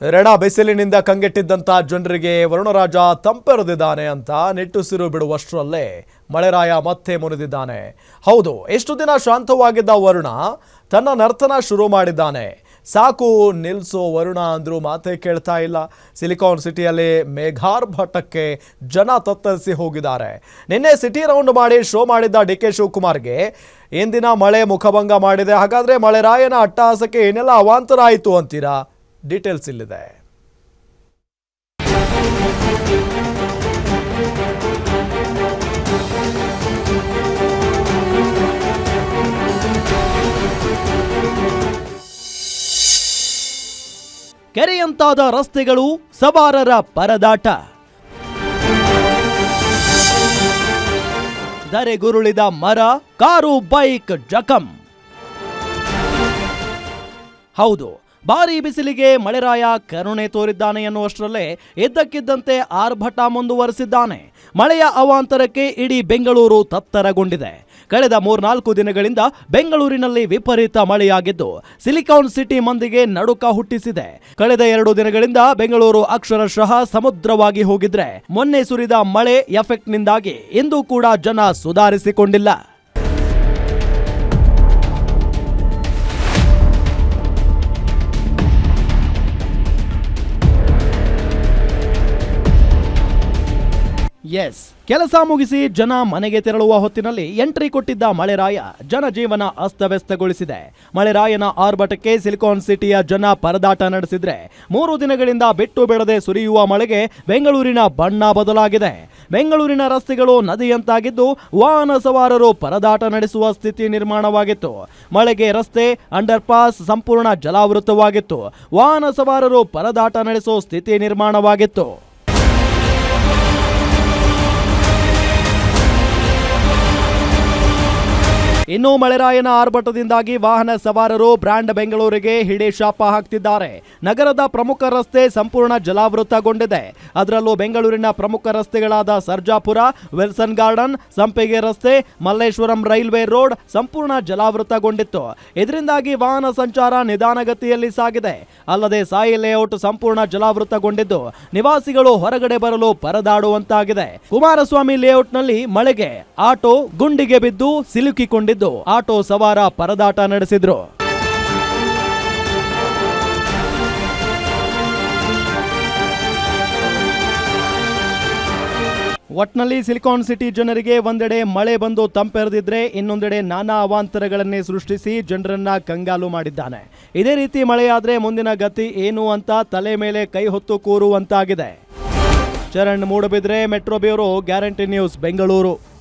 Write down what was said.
ರಣ ಬಿಸಿಲಿನಿಂದ ಕಂಗೆಟ್ಟಿದ್ದಂತ ಜನರಿಗೆ ವರುಣರಾಜ ತಂಪೆರೆದಿದ್ದಾನೆ ಅಂತ ನಿಟ್ಟುಸಿರು ಬಿಡುವಷ್ಟರಲ್ಲೇ ಮಳೆರಾಯ ಮತ್ತೆ ಮುನಿದಿದ್ದಾನೆ. ಹೌದು, ಎಷ್ಟು ದಿನ ಶಾಂತವಾಗಿದ್ದ ವರುಣ ತನ್ನ ನರ್ತನ ಶುರು ಮಾಡಿದ್ದಾನೆ. ಸಾಕು ನಿಲ್ಸೋ ವರುಣ ಅಂದ್ರೂ ಮಾತೇ ಕೇಳ್ತಾ ಇಲ್ಲ. ಸಿಲಿಕಾನ್ ಸಿಟಿಯಲ್ಲಿ ಮೇಘಾರ್ಭಟಕ್ಕೆ ಜನ ತತ್ತರಿಸಿ ಹೋಗಿದ್ದಾರೆ. ನಿನ್ನೆ ಸಿಟಿ ರೌಂಡ್ ಮಾಡಿ ಶೋ ಮಾಡಿದ್ದ ಡಿ.ಕೆ. ಶಿವಕುಮಾರ್ಗೆ ಇಂದಿನ ಮಳೆ ಮುಖಭಂಗ ಮಾಡಿದೆ. ಹಾಗಾದ್ರೆ ಮಳೆರಾಯನ ಅಟ್ಟಹಾಸಕ್ಕೆ ಏನೆಲ್ಲ ಅವಾಂತರ ಆಯಿತು ಅಂತೀರಾ? ಡೀಟೇಲ್ಸ್ ಇಲ್ಲಿದೆ. ಕೆರೆಯಂತಾದ ರಸ್ತೆಗಳು, ಸವಾರರ ಪರದಾಟ, ಧರೆಗುರುಳಿದ ಮರ, ಕಾರು ಬೈಕ್ ಜಖಂ. ಹೌದು, ಭಾರೀ ಬಿಸಿಲಿಗೆ ಮಳೆರಾಯ ಕರುಣೆ ತೋರಿದ್ದಾನೆ ಎನ್ನುವಷ್ಟರಲ್ಲೇ ಇದ್ದಕ್ಕಿದ್ದಂತೆ ಆರ್ಭಟ ಮುಂದುವರೆಸಿದ್ದಾನೆ. ಮಳೆಯ ಅವಾಂತರಕ್ಕೆ ಇಡೀ ಬೆಂಗಳೂರು ತತ್ತರಗೊಂಡಿದೆ. ಕಳೆದ 3-4 ದಿನಗಳಿಂದ ಬೆಂಗಳೂರಿನಲ್ಲಿ ವಿಪರೀತ ಮಳೆಯಾಗಿದ್ದು ಸಿಲಿಕಾನ್ ಸಿಟಿ ಮಂದಿಗೆ ನಡುಕ ಹುಟ್ಟಿಸಿದೆ. ಕಳೆದ 2 ದಿನಗಳಿಂದ ಬೆಂಗಳೂರು ಅಕ್ಷರಶಃ ಸಮುದ್ರವಾಗಿ ಹೋಗಿದ್ರೆ, ಮೊನ್ನೆ ಸುರಿದ ಮಳೆ ಎಫೆಕ್ಟ್ನಿಂದಾಗಿ ಇಂದು ಕೂಡ ಜನ ಸುಧಾರಿಸಿಕೊಂಡಿಲ್ಲ. ಎಸ್, ಕೆಲಸ ಮುಗಿಸಿ ಜನ ಮನೆಗೆ ತೆರಳುವ ಹೊತ್ತಿನಲ್ಲಿ ಎಂಟ್ರಿ ಕೊಟ್ಟಿದ್ದ ಮಳೆರಾಯ ಜನಜೀವನ ಅಸ್ತವ್ಯಸ್ತಗೊಳಿಸಿದೆ. ಮಳೆರಾಯನ ಆರ್ಭಟಕ್ಕೆ ಸಿಲಿಕಾನ್ ಸಿಟಿಯ ಜನ ಪರದಾಟ ನಡೆಸಿದ್ರೆ, 3 ದಿನಗಳಿಂದ ಬಿಟ್ಟು ಬಿಡದೆ ಸುರಿಯುವ ಮಳೆಗೆ ಬೆಂಗಳೂರಿನ ಬಣ್ಣ ಬದಲಾಗಿದೆ. ಬೆಂಗಳೂರಿನ ರಸ್ತೆಗಳು ನದಿಯಂತಾಗಿದ್ದು ವಾಹನ ಸವಾರರು ಪರದಾಟ ನಡೆಸುವ ಸ್ಥಿತಿ ನಿರ್ಮಾಣವಾಗಿತ್ತು. ಮಳೆಗೆ ರಸ್ತೆ, ಅಂಡರ್ ಪಾಸ್ ಸಂಪೂರ್ಣ ಜಲಾವೃತವಾಗಿತ್ತು. ವಾಹನ ಸವಾರರು ಪರದಾಟ ನಡೆಸುವ ಸ್ಥಿತಿ ನಿರ್ಮಾಣವಾಗಿತ್ತು. ಇನ್ನು ಮಳೆರಾಯನ ಆರ್ಭಟದಿಂದಾಗಿ ವಾಹನ ಸವಾರರು ಬ್ರ್ಯಾಂಡ್ ಬೆಂಗಳೂರಿಗೆ ಹಿಡಿಶಾಪ ಹಾಕ್ತಿದ್ದಾರೆ. ನಗರದ ಪ್ರಮುಖ ರಸ್ತೆ ಸಂಪೂರ್ಣ ಜಲಾವೃತಗೊಂಡಿದೆ. ಅದರಲ್ಲೂ ಬೆಂಗಳೂರಿನ ಪ್ರಮುಖ ರಸ್ತೆಗಳಾದ ಸರ್ಜಾಪುರ, ವಿಲ್ಸನ್ ಗಾರ್ಡನ್, ಸಂಪಿಗೆ ರಸ್ತೆ, ಮಲ್ಲೇಶ್ವರಂ ರೈಲ್ವೆ ರೋಡ್ ಸಂಪೂರ್ಣ ಜಲಾವೃತಗೊಂಡಿತ್ತು. ಇದರಿಂದಾಗಿ ವಾಹನ ಸಂಚಾರ ನಿಧಾನಗತಿಯಲ್ಲಿ ಸಾಗಿದೆ. ಅಲ್ಲದೆ ಸಾಯಿ ಲೇಔಟ್ ಸಂಪೂರ್ಣ ಜಲಾವೃತಗೊಂಡಿದ್ದು ನಿವಾಸಿಗಳು ಹೊರಗಡೆ ಬರಲು ಪರದಾಡುವಂತಾಗಿದೆ. ಕುಮಾರಸ್ವಾಮಿ ಲೇಔಟ್ನಲ್ಲಿ ಮಳೆಗೆ ಆಟೋ ಗುಂಡಿಗೆ ಬಿದ್ದು ಸಿಲುಕಿಕೊಂಡಿದ್ದು ಆಟೋ ಸವಾರ ಪರದಾಟ ನಡೆಸಿದ್ರು. ಒಟ್ನಲ್ಲಿ ಸಿಲಿಕಾನ್ ಸಿಟಿ ಜನರಿಗೆ ಒಂದೆಡೆ ಮಳೆ ಬಂದು ತಂಪೆರೆದಿದ್ರೆ, ಇನ್ನೊಂದೆಡೆ ನಾನಾ ಅವಾಂತರಗಳನ್ನೇ ಸೃಷ್ಟಿಸಿ ಜನರನ್ನ ಕಂಗಾಲು ಮಾಡಿದ್ದಾನೆ. ಇದೇ ರೀತಿ ಮಳೆಯಾದ್ರೆ ಮುಂದಿನ ಗತಿ ಏನು ಅಂತ ತಲೆ ಮೇಲೆ ಕೈ ಹೊತ್ತು ಕೂರುವಂತಾಗಿದೆ. Charan Moodbidri, metro bureau, guarantee news, Bengaluru.